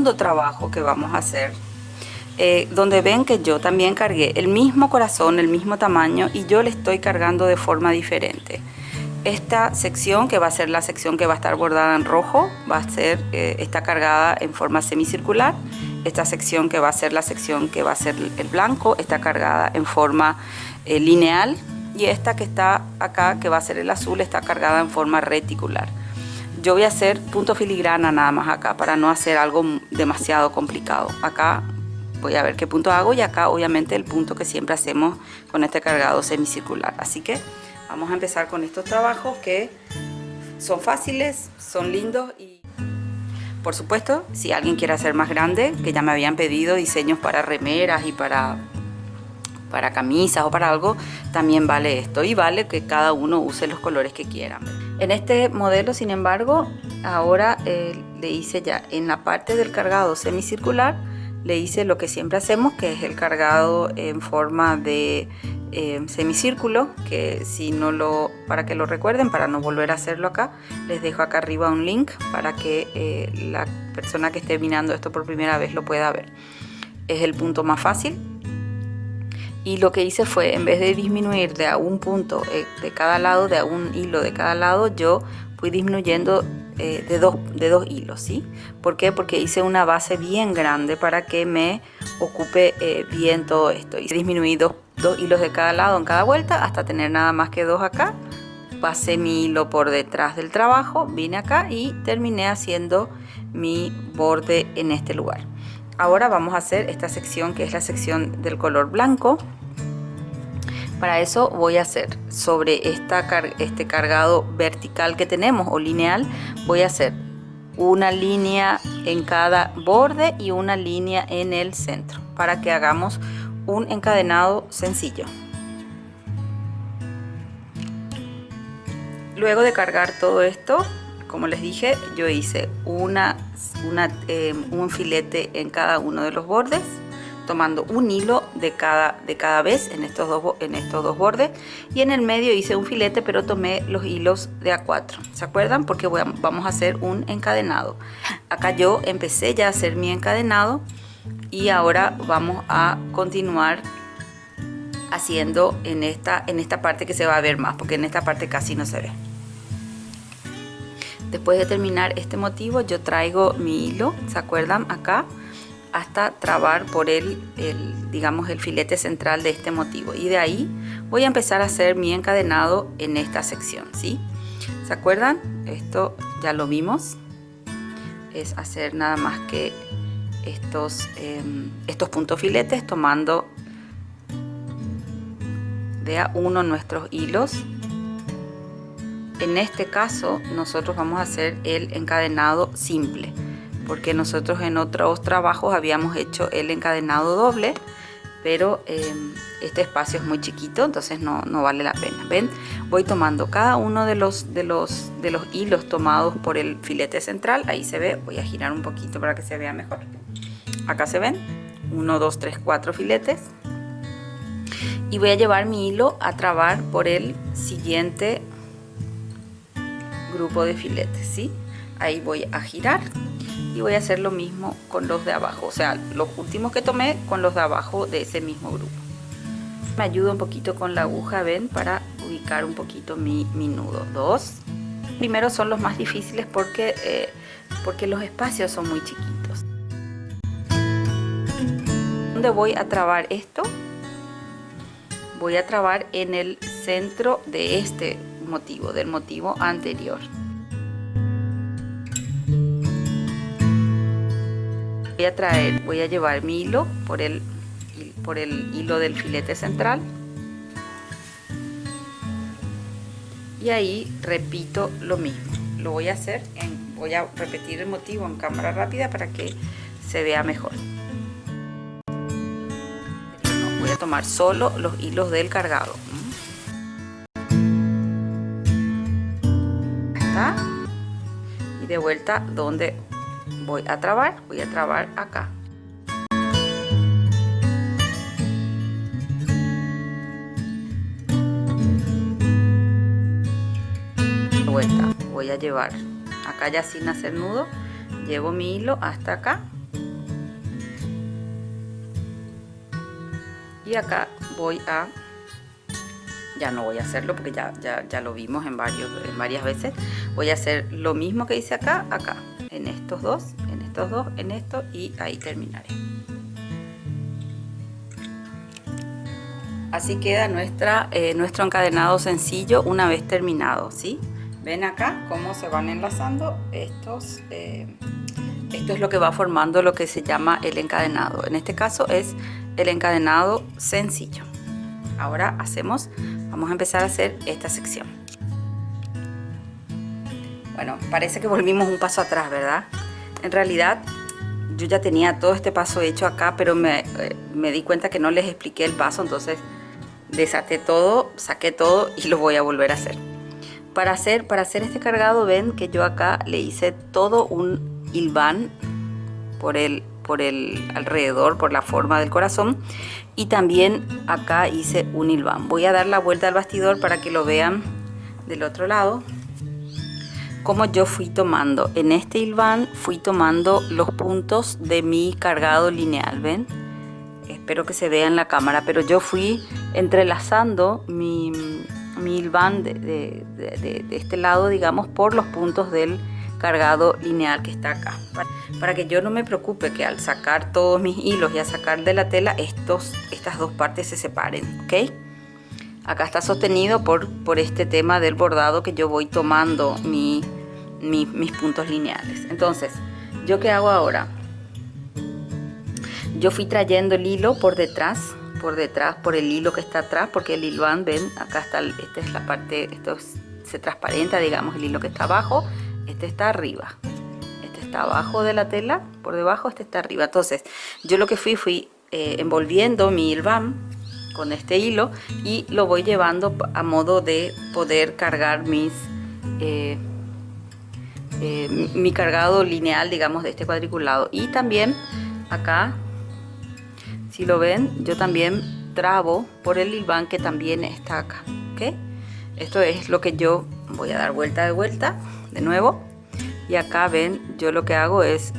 segundo trabajo que vamos a hacer, donde ven que yo también cargué el mismo corazón, el mismo tamaño, y yo le estoy cargando de forma diferente. Esta sección, que va a ser la sección que va a estar bordada en rojo, va a ser, está cargada en forma semicircular. Esta sección, que va a ser la sección que va a ser el blanco, está cargada en forma lineal, y esta que está acá, que va a ser el azul, está cargada en forma reticular. Yo voy a hacer punto filigrana nada más acá, para no hacer algo demasiado complicado. Acá voy a ver qué punto hago, y acá obviamente el punto que siempre hacemos con este cargado semicircular. Así que vamos a empezar con estos trabajos, que son fáciles, son lindos, y por supuesto, si alguien quiere hacer más grande, que ya me habían pedido diseños para remeras y para camisas o para algo, también vale esto, y vale que cada uno use los colores que quieran. En este modelo, sin embargo, ahora le hice ya en la parte del cargado semicircular, le hice lo que siempre hacemos, que es el cargado en forma de semicírculo, que si no para que lo recuerden, para no volver a hacerlo acá, les dejo acá arriba un link para que la persona que esté mirando esto por primera vez lo pueda ver. Es el punto más fácil, y lo que hice fue, en vez de disminuir de a un punto de cada lado, de a un hilo de cada lado, yo fui disminuyendo de dos hilos, ¿sí? ¿Por qué? Porque hice una base bien grande para que me ocupe bien todo esto, y disminuí dos hilos de cada lado en cada vuelta hasta tener nada más que dos acá. Pasé mi hilo por detrás del trabajo, vine acá y terminé haciendo mi borde en este lugar. Ahora vamos a hacer esta sección, que es la sección del color blanco. Para eso voy a hacer sobre este cargado vertical que tenemos, o lineal, voy a hacer una línea en cada borde y una línea en el centro, para que hagamos un encadenado sencillo. Luego de cargar todo esto, como les dije, yo hice un filete en cada uno de los bordes, tomando un hilo de cada vez en estos dos bordes, y en el medio hice un filete, pero tomé los hilos de A4, ¿se acuerdan? Porque vamos a hacer un encadenado. Acá yo empecé ya a hacer mi encadenado, y ahora vamos a continuar haciendo en esta parte, que se va a ver más, porque en esta parte casi no se ve. Después de terminar este motivo, yo traigo mi hilo, ¿se acuerdan? Acá, hasta trabar por digamos, el filete central de este motivo, y de ahí voy a empezar a hacer mi encadenado en esta sección, ¿sí? ¿Se acuerdan? Esto ya lo vimos, es hacer nada más que estos puntos filetes, tomando de a uno nuestros hilos. En este caso nosotros vamos a hacer el encadenado simple, porque nosotros en otros trabajos habíamos hecho el encadenado doble, pero este espacio es muy chiquito, entonces no vale la pena. ¿Ven? Voy tomando cada uno de los hilos tomados por el filete central. Ahí se ve, voy a girar un poquito para que se vea mejor. Acá se ven 1, 2, 3, 4 filetes, y voy a llevar mi hilo a trabar por el siguiente grupo de filetes, ¿sí? Ahí voy a girar, y voy a hacer lo mismo con los de abajo, o sea, los últimos que tomé con los de abajo de ese mismo grupo. Me ayuda un poquito con la aguja, ven, para ubicar un poquito mi nudo. Dos. Primero son los más difíciles porque los espacios son muy chiquitos. ¿Dónde voy a trabar esto? Voy a trabar en el centro de este motivo, del motivo anterior. Voy a llevar mi hilo por el hilo del filete central, y ahí repito lo mismo. Lo voy a hacer voy a repetir el motivo en cámara rápida para que se vea mejor. Voy a tomar solo los hilos del cargado. Está. Y de vuelta, donde voy a trabar acá. De vuelta, voy a llevar acá, ya sin hacer nudo, llevo mi hilo hasta acá, Y acá voy a, ya no voy a hacerlo porque ya lo vimos en varias veces. Voy a hacer lo mismo que hice acá, en estos dos, en esto, y ahí terminaré. Así queda nuestro encadenado sencillo una vez terminado, ¿sí? Ven acá cómo se van enlazando estos. Esto es lo que va formando lo que se llama el encadenado. En este caso es el encadenado sencillo. Ahora vamos a empezar a hacer esta sección. Bueno, parece que volvimos un paso atrás, ¿verdad? En realidad yo ya tenía todo este paso hecho acá, pero me di cuenta que no les expliqué el paso, entonces desaté todo, saqué todo y lo voy a volver a hacer. Para hacer este cargado, ven que yo acá le hice todo un hilván por el alrededor, por la forma del corazón, y también acá hice un hilván. Voy a dar la vuelta al bastidor para que lo vean del otro lado, como yo fui tomando en este hilván, fui tomando los puntos de mi cargado lineal, ven, espero que se vea en la cámara, pero yo fui entrelazando mi hilván de este lado, digamos, por los puntos del cargado lineal que está acá, para que yo no me preocupe que al sacar todos mis hilos y a sacar de la tela estas dos partes se separen, ¿ok? Acá está sostenido por este tema del bordado que yo voy tomando mis puntos lineales. Entonces, ¿yo qué hago ahora? Yo fui trayendo el hilo por detrás, por el hilo que está atrás, porque el hilván, ven, acá está, esta es la parte, se transparenta, digamos, el hilo que está abajo, este está arriba, este está abajo de la tela, por debajo, este está arriba. Entonces, yo lo que fui envolviendo mi hilván con este hilo y lo voy llevando a modo de poder cargar mi cargado lineal, digamos, de este cuadriculado. Y también acá, si lo ven, yo también trabo por el hilván que también está acá, ¿ok? Esto es lo que yo voy a dar vuelta de nuevo, y acá ven, yo lo que hago es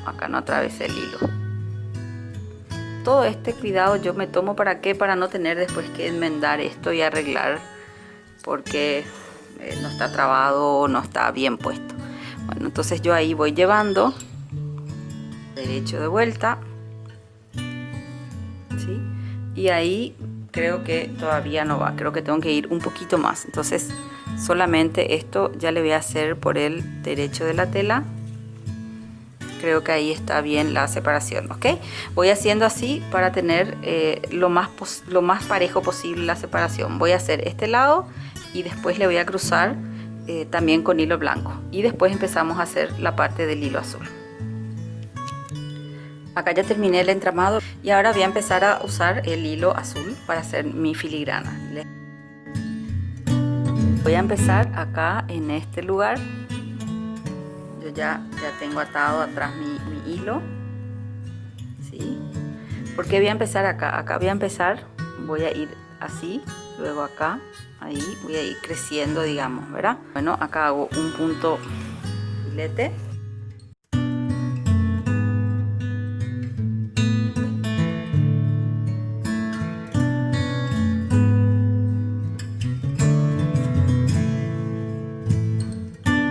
acá no atravesé el hilo. Todo este cuidado yo me tomo, ¿para qué? Para no tener después que enmendar esto y arreglar porque no está trabado o no está bien puesto. Bueno, entonces yo ahí voy llevando derecho de vuelta, ¿sí? Y ahí creo que todavía no va, creo que tengo que ir un poquito más. Entonces solamente esto ya le voy a hacer por el derecho de la tela. Creo que ahí está bien la separación, ¿ok? Voy haciendo así para tener lo más parejo posible la separación. Voy a hacer este lado y después le voy a cruzar también con hilo blanco. Y después empezamos a hacer la parte del hilo azul. Acá ya terminé el entramado y ahora voy a empezar a usar el hilo azul para hacer mi filigrana. Voy a empezar acá en este lugar. Yo ya tengo atado atrás mi hilo, ¿sí? ¿Por qué voy a empezar acá? Acá voy a empezar, voy a ir así, luego acá, ahí voy a ir creciendo, digamos, ¿verdad? Bueno, acá hago un punto filete.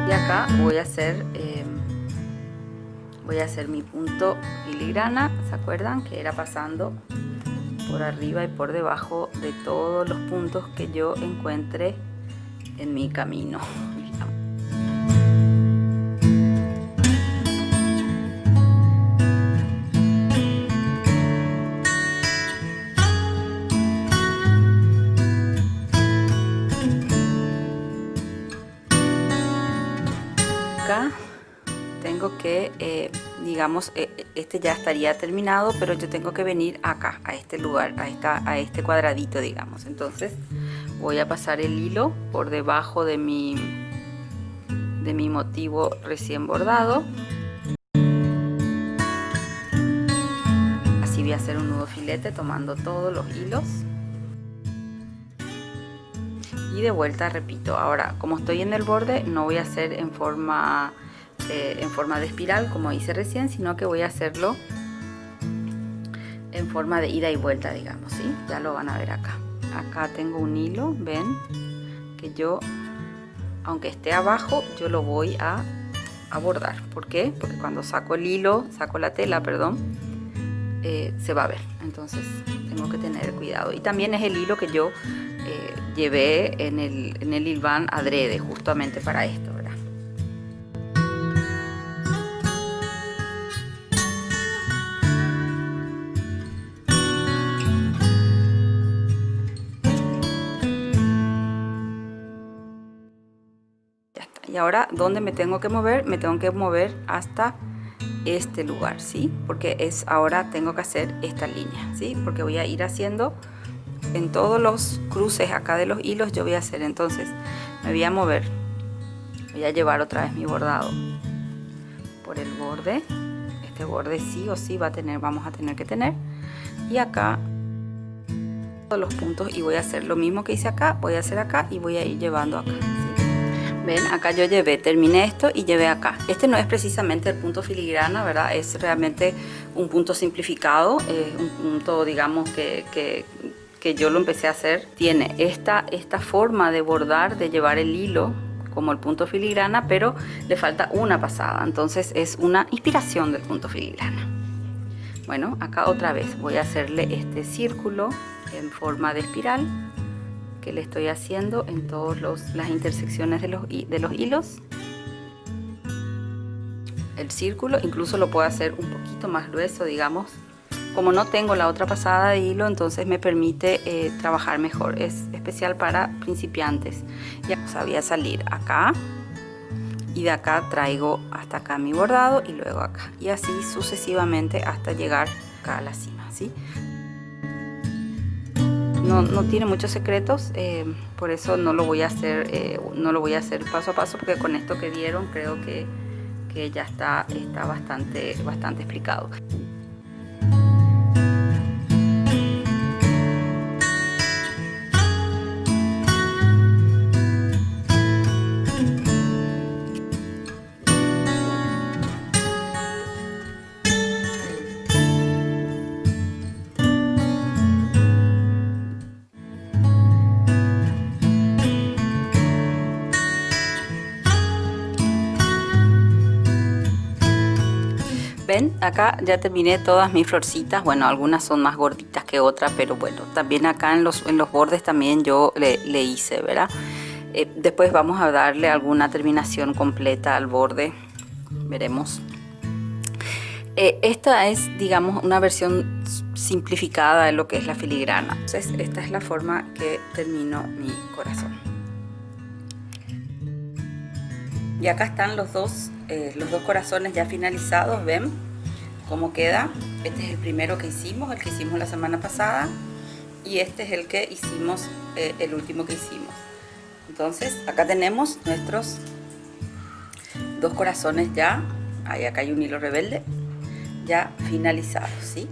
Y acá voy a hacer mi punto filigrana, ¿se acuerdan? Que era pasando por arriba y por debajo de todos los puntos que yo encuentre en mi camino. Acá tengo que, digamos, este ya estaría terminado, pero yo tengo que venir acá, a este lugar, a este cuadradito, digamos. Entonces voy a pasar el hilo por debajo de mi motivo recién bordado. Así voy a hacer un nudo filete tomando todos los hilos. Y de vuelta repito. Ahora, como estoy en el borde, no voy a hacer en forma de espiral como hice recién, sino que voy a hacerlo en forma de ida y vuelta, digamos, ¿sí? Ya lo van a ver acá. Acá tengo un hilo, ven, que yo, aunque esté abajo, yo lo voy a bordar. ¿Por qué? Porque cuando saco el hilo, saco la tela, perdón, se va a ver. Entonces tengo que tener cuidado. Y también es el hilo que yo llevé en el hilván adrede, justamente para esto, ¿verdad? Ya está. Y ahora, ¿dónde me tengo que mover? Me tengo que mover hasta este lugar, ¿sí? Porque ahora tengo que hacer esta línea, ¿sí? Porque voy a ir haciendo en todos los cruces acá de los hilos, yo voy a hacer, entonces me voy a mover, voy a llevar otra vez mi bordado por el borde. Este borde sí o sí vamos a tener que tener, y acá todos los puntos, y voy a hacer lo mismo que hice acá, voy a hacer acá y voy a ir llevando acá, ¿sí? Ven, acá yo terminé esto y llevé acá. Este no es precisamente el punto filigrana, ¿verdad? Es realmente un punto simplificado, un punto, digamos, que yo lo empecé a hacer. Tiene esta forma de bordar, de llevar el hilo como el punto filigrana, pero le falta una pasada, entonces es una inspiración del punto filigrana. Bueno, acá otra vez voy a hacerle este círculo en forma de espiral que le estoy haciendo en todas las intersecciones de los hilos. El círculo incluso lo puedo hacer un poquito más grueso, digamos. Como no tengo la otra pasada de hilo, entonces me permite trabajar mejor. Es especial para principiantes. Ya voy a salir acá, y de acá traigo hasta acá mi bordado, y luego acá, y así sucesivamente hasta llegar acá a la cima, ¿sí? No tiene muchos secretos, por eso no lo voy a hacer paso a paso, porque con esto que vieron creo que ya está bastante explicado. Ven, acá ya terminé todas mis florcitas. Bueno, algunas son más gorditas que otras, pero bueno, también acá en los bordes también yo le hice, ¿verdad? Después vamos a darle alguna terminación completa al borde, veremos. Esta es, digamos, una versión simplificada de lo que es la filigrana. Entonces, esta es la forma que termino mi corazón. Y acá están los dos corazones ya finalizados. Ven cómo queda. Este es el primero que hicimos, el que hicimos la semana pasada, y este es el que hicimos, el último que hicimos. Entonces acá tenemos nuestros dos corazones ya. Acá hay un hilo rebelde ya finalizado, ¿sí?